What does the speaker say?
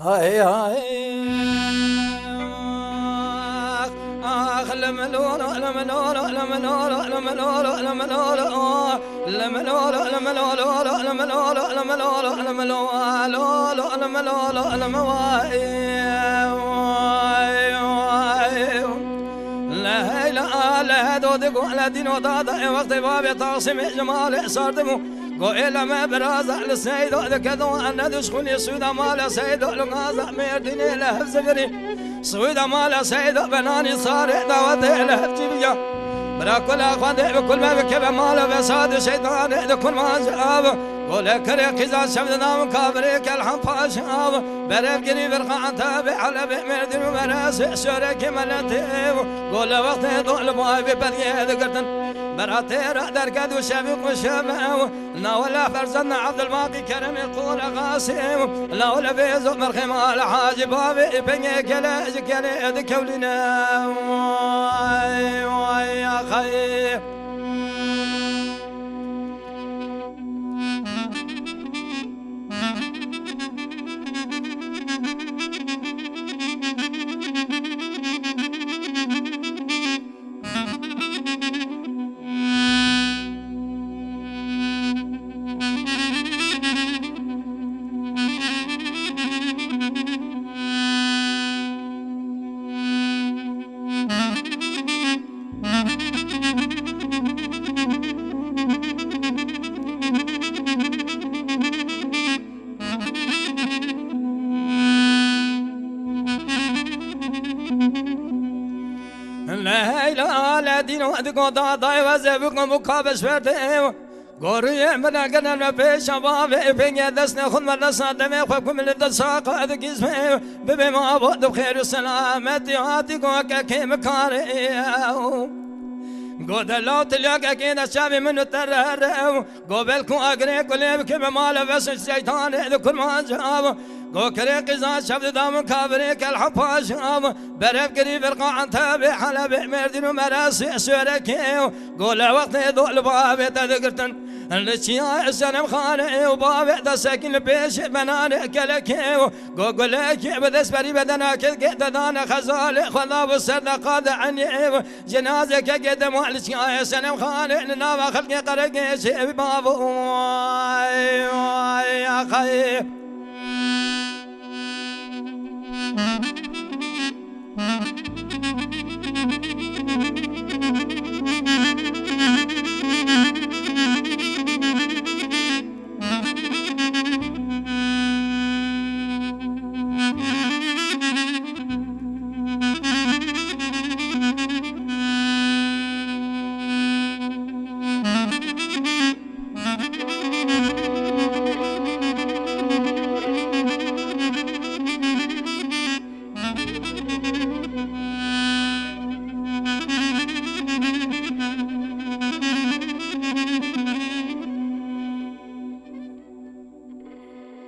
هاي هاي آخ لملول لملول لملول لملول لملول لملول لملول لملول لملول لملول لملول لمواي لا لا لا دودك ولا دين وضاضع وقت باب تعصم جمال صارتمو قويل ما براز على السيد ذكذو أن دشخل يسود مال سيد لقاز ميردين له زغري سويد مال سيد بناني صار دعوة له جبيا برا كل أخوان بكل ما بكب مال بساد شيطان كل ما جاب قول كريك إذا شبد نام كابريك الحم فاشاب برب قريب رقعان تابع على بمردين ومراس شرك ملتيب قول وقت ضل ما ببديه ذكرتن براتير درقد وشبيق وشمع لا ولا فرزنا عبد الباقي كرم يقول قاسم لا ولا بيزو مرخم على حاج بابي بني كلاج كلاج كولنا واي يا خي لا لا لا دين ودكو ضاي وزبكم مقابش فرتي قوري من أجل بيش شباب بيني دسنا خد من صادم خوكم من الدساق هذا جسمي ببي ما بود بخير السلامة يعطيك وكيم كاري قد لو تلاقى أكيد الشعبي من الترر قبلكم أقري كل بكم مال بس الشيطان إذا كل ما جاب قو كريق إذا شبد دام كابريك الحفا شاب برب قريب القاعن تابع على بمردين ومراسي سوركي قول وقت ذول بابي تذكرتن الاشياء السلام خاني وبابي تسكن بيش بناني كلكي قول لك بدس بري بدنا كد دانا خزالي خذا بالسرد قاد عني جنازك قدم الاشياء السلام خاني لنا خلقي قرقي شي بابو يا خي